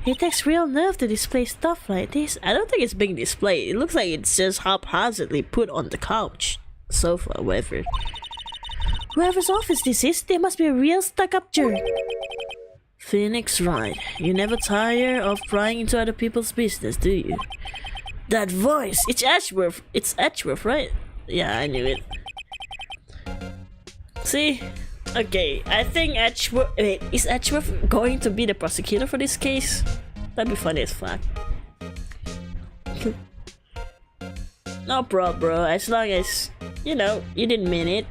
It takes real nerve to display stuff like this. I don't think it's being displayed. It looks like it's just haphazardly put on the couch, sofa, whatever. Whoever's office this is, they must be a real stuck-up jerk. Phoenix Wright, you never tire of prying into other people's business, do you? That voice! It's Edgeworth! It's Edgeworth, right? Yeah, I knew it. See? Okay, I think Edgeworth... Wait, is Edgeworth going to be the prosecutor for this case? That'd be funny as fuck. No problem, bro. As long as, you know, you didn't mean it.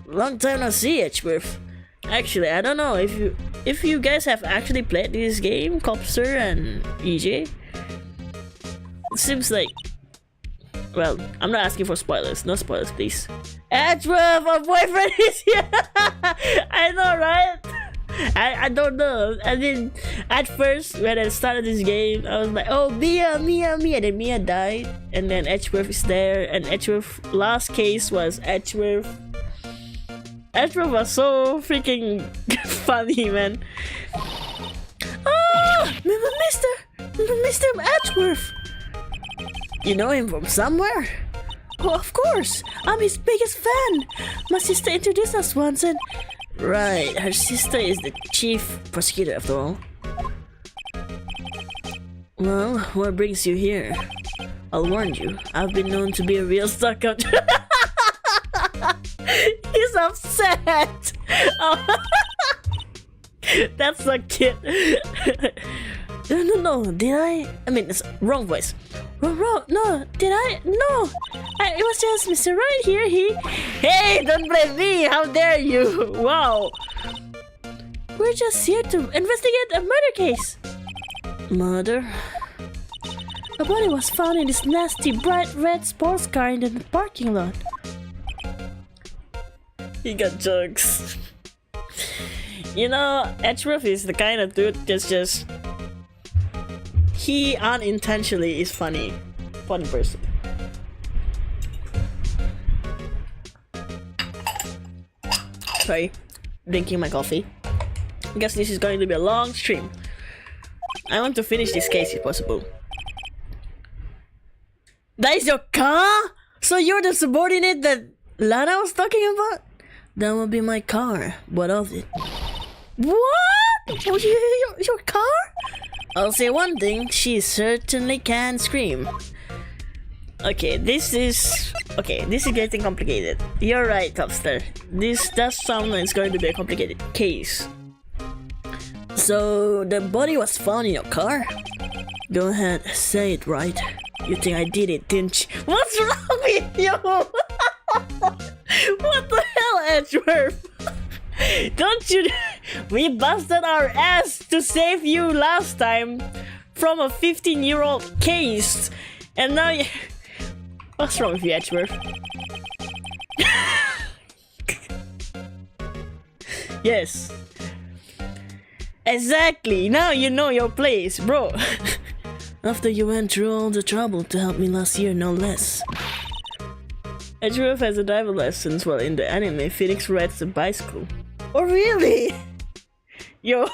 Long time no see, Edgeworth. Actually, I don't know if you guys have actually played this game, Copster and EJ. It seems like... Well, I'm not asking for spoilers. No spoilers, please. Edgeworth, my boyfriend is here! I know, right? I don't know. I mean, at first, when I started this game, I was like, oh, Mia, Mia, Mia. And then Mia died. And then Edgeworth is there. And Edgeworth, last case was Edgeworth. Edgeworth was so freaking funny, man. Oh, Mr. Edgeworth. You know him from somewhere? Oh, of course. I'm his biggest fan. My sister introduced us once and... Right, her sister is the chief prosecutor after all. Well, what brings you here? I'll warn you, I've been known to be a real stuck-up. He's upset! Oh. That's so cute. No, did I? I mean, it's wrong voice. Wrong, no, did I? No, it was just Mr. Right here, Hey, don't blame me, how dare you! Wow! We're just here to investigate a murder case. Murder? A body was found in this nasty bright red sports car in the parking lot. He got jokes. You know, Edgeworth is the kind of dude that's just... He unintentionally is funny person. Sorry, drinking my coffee. I guess this is going to be a long stream. I want to finish this case if possible. That is your car? So you're the subordinate that Lana was talking about? That will be my car. What of it? What? Your car? I'll say one thing, she certainly can scream. Okay, this is getting complicated. You're right, Topster. This does sound like it's going to be a complicated case. So, the body was found in your car? Go ahead, say it right. You think I did it, didn't you? What's wrong with you? What the hell, Edgeworth? Don't you... We busted our ass to save you last time from a 15-year-old case. And now you... What's wrong with you, Edgeworth? Yes. Exactly. Now you know your place, bro. After you went through all the trouble to help me last year, no less. Edgeworth has a driver license while in the anime Phoenix rides a bicycle. Oh really? Yo,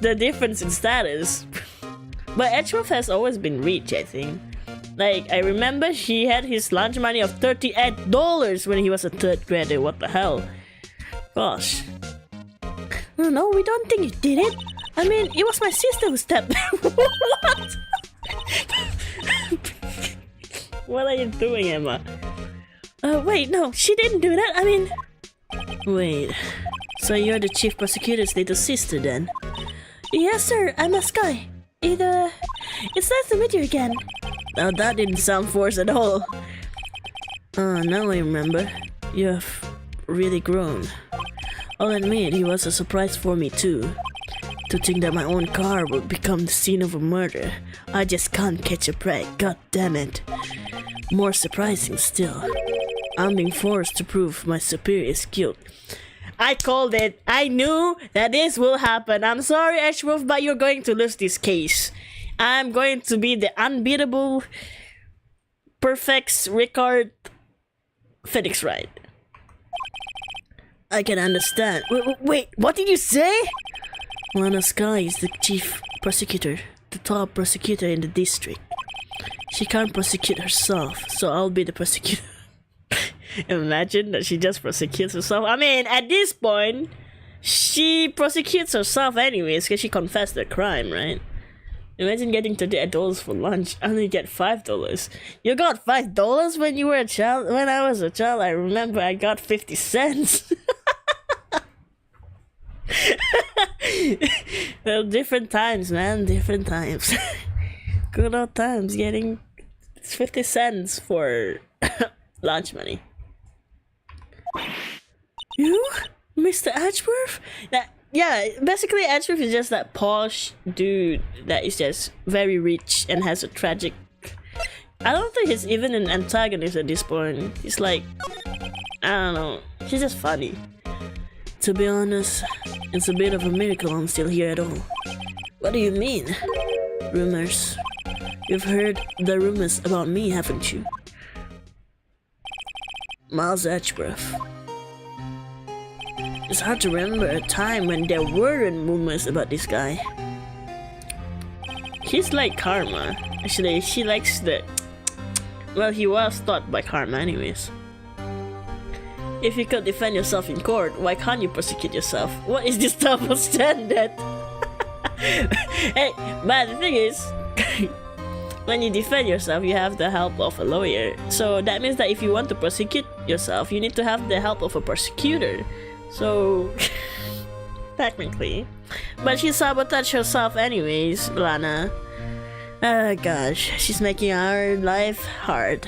the difference in status. But Edgeworth has always been rich, I think. Like, I remember he had his lunch money of $38 when he was a 3rd grader. What the hell? Gosh. No, we don't think you did it. I mean, it was my sister who stabbed him. What? What are you doing, Emma? Wait, no, she didn't do that. I mean... Wait, so you're the chief prosecutor's little sister then? Yes, sir, I'm a Sky. It's nice to meet you again. Now that didn't sound forced at all. Now I remember. You have really grown. I'll admit, it was a surprise for me too. To think that my own car would become the scene of a murder. I just can't catch a break, god damn it. More surprising still, I'm being forced to prove my superior's guilt. I called it. I knew that this will happen. I'm sorry, Ashworth, but you're going to lose this case. I'm going to be the unbeatable, perfect record Phoenix Wright. I can understand. Wait, what did you say? Lana Sky is the chief prosecutor, the top prosecutor in the district. She can't prosecute herself, so I'll be the prosecutor. Imagine that she just prosecutes herself. I mean, at this point, she prosecutes herself anyways because she confessed the crime, right? Imagine getting $38 for lunch. I only get $5. You got $5 when you were a child? When I was a child, I remember I got 50 cents. Well, different times, man. Different times. Good old times getting 50 cents for lunch money. You? Mr. Edgeworth? Yeah, basically Edgeworth is just that posh dude that is just very rich and has a tragic... I don't think he's even an antagonist at this point. He's like... I don't know. He's just funny. To be honest, it's a bit of a miracle I'm still here at all. What do you mean? Rumors. You've heard the rumors about me, haven't you? Miles Edgeworth. It's hard to remember a time when there weren't rumors about this guy. He's like Karma. Actually, she likes the... Well, he was taught by Karma anyways. If you could defend yourself in court, why can't you prosecute yourself? What is this double standard? Hey, but the thing is... When you defend yourself, you have the help of a lawyer. So that means that if you want to prosecute yourself, you need to have the help of a prosecutor. So, technically. But she sabotaged herself anyways, Lana. Oh gosh, she's making our life hard.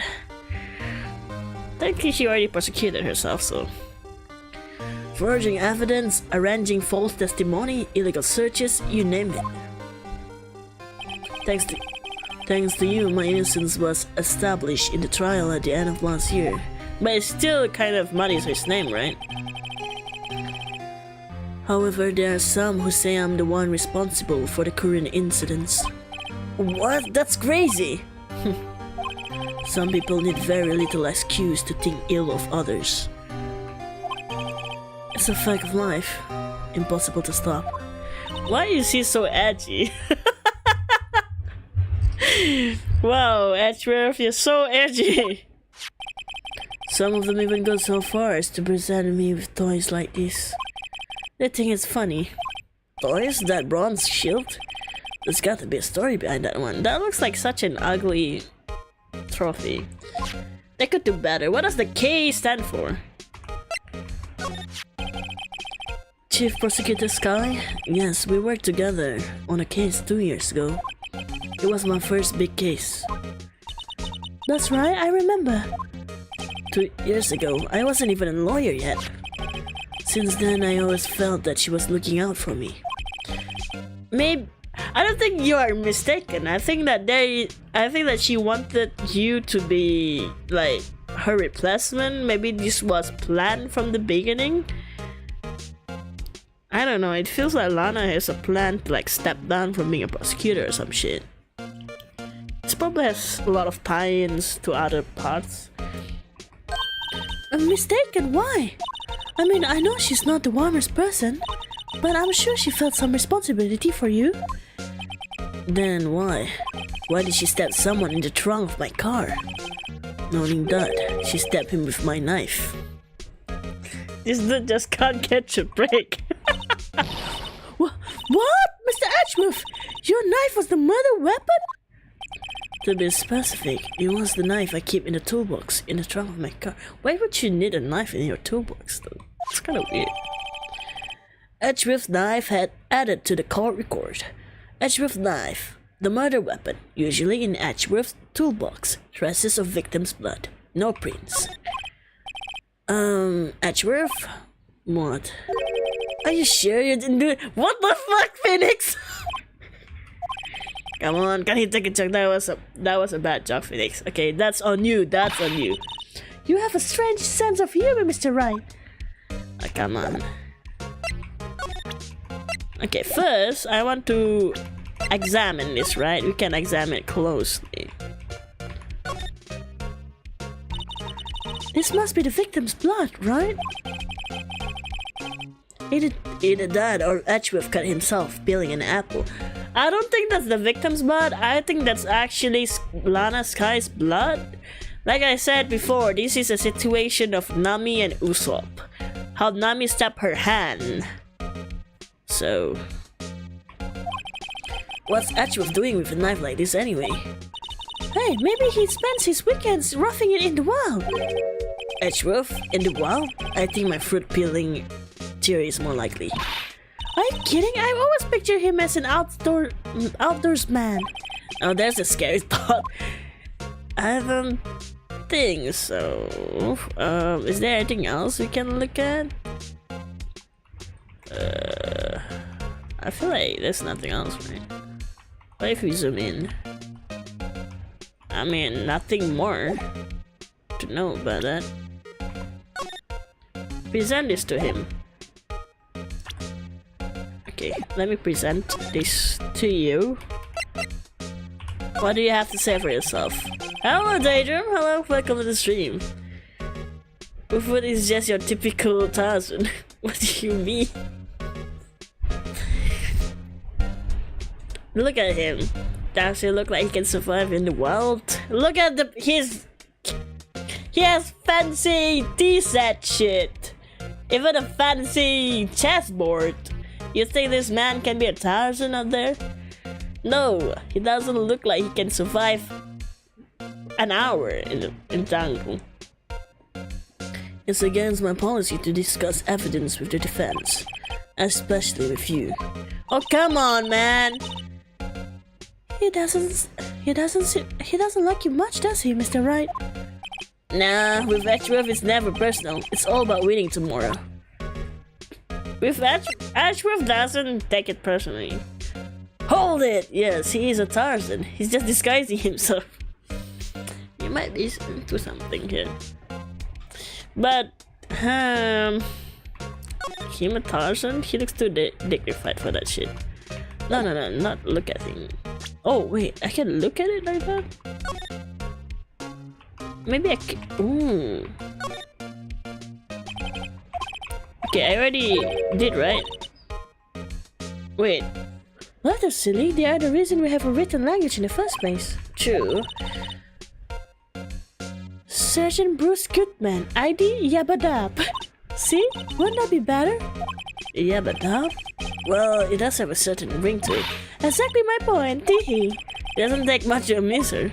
Technically, she already prosecuted herself, so. Forging evidence, arranging false testimony, illegal searches, you name it. Thanks to you, my innocence was established in the trial at the end of last year. But it still kind of muddies his name, right? However, there are some who say I'm the one responsible for the current incidents. What? That's crazy! Some people need very little excuse to think ill of others. It's a fact of life. Impossible to stop. Why is he so edgy? Wow, Edgeworth, you're so edgy! Some of them even go so far as to present me with toys like this. They think it's funny. Toys? That bronze shield? There's got to be a story behind that one. That looks like such an ugly trophy. They could do better. What does the K stand for? Chief Prosecutor Sky? Yes, we worked together on a case 2 years ago. It was my first big case. That's right, I remember. 2 years ago, I wasn't even a lawyer yet. Since then, I always felt that she was looking out for me. Maybe I don't think you are mistaken. I think that she wanted you to be like her replacement. Maybe this was planned from the beginning. I don't know. It feels like Lana has a plan to like step down from being a prosecutor or some shit. It probably has a lot of tie-ins to other parts. I'm mistaken. Why? I mean, I know she's not the warmest person, but I'm sure she felt some responsibility for you. Then why? Why did she stab someone in the trunk of my car? Knowing that, she stabbed him with my knife. This dude just can't catch a break. What? Mr. Edgeworth? Your knife was the murder weapon? To be specific, it was the knife I keep in the toolbox in the trunk of my car. Why would you need a knife in your toolbox though? It's kind of weird. Edgeworth knife had added to the court record. Edgeworth knife, the murder weapon, usually in Edgeworth's toolbox. Traces of victim's blood. No prints. Edgeworth? What? Are you sure you didn't do it? What the fuck, Phoenix? Come on, can he take a joke? That was a bad joke, Phoenix. Okay, that's on you. That's on you. You have a strange sense of humor, Mr. Wright. Oh, come on. Okay, first I want to examine this, right? We can examine it closely. This must be the victim's blood, right? Either that or Edgeworth cut himself peeling an apple. I don't think that's the victim's blood. I think that's actually Lana Sky's blood. Like I said before, this is a situation of Nami and Usopp. How Nami stabbed her hand. So, what's Edgeworth doing with a knife like this anyway? Hey, maybe he spends his weekends roughing it in the wild. Edgeworth in the wild? I think my fruit peeling theory is more likely. Are you kidding? I always picture him as an outdoors man. Oh, there's a scary thought. I don't think so. Is there anything else we can look at? I feel like there's nothing else, right? What if we zoom in? I mean, nothing more to know about that. Present this to him. Okay, let me present this to you. What do you have to say for yourself? Hello, Daydream. Hello, welcome to the stream. Ufwood is just your typical Tarzan. What do you mean? Look at him. Does he look like he can survive in the wild? Look at he has fancy tea set shit. Even a fancy chessboard. You think this man can be a Tarzan out there? No, he doesn't look like he can survive an hour in jungle. It's against my policy to discuss evidence with the defense, especially with you. Oh, come on, man. He doesn't like you much, does he, Mr. Wright? Nah, with Edgeworth it's never personal. It's all about winning tomorrow. With Edgeworth doesn't take it personally. Hold it! Yes, he is a Tarzan. He's just disguising himself. You might be into something here. But, him a Tarzan? He looks too dignified for that shit. No, not look at him. Oh, wait, I can look at it like that? Maybe I can. Ooh. Okay, I already did, right? Wait. Letters, silly. They are the reason we have a written language in the first place. True. Sergeant Bruce Goodman, ID Yabadab. See? Wouldn't that be better? Yabadab? Well, it does have a certain ring to it. Exactly my point, teehee. It doesn't take much to miss her.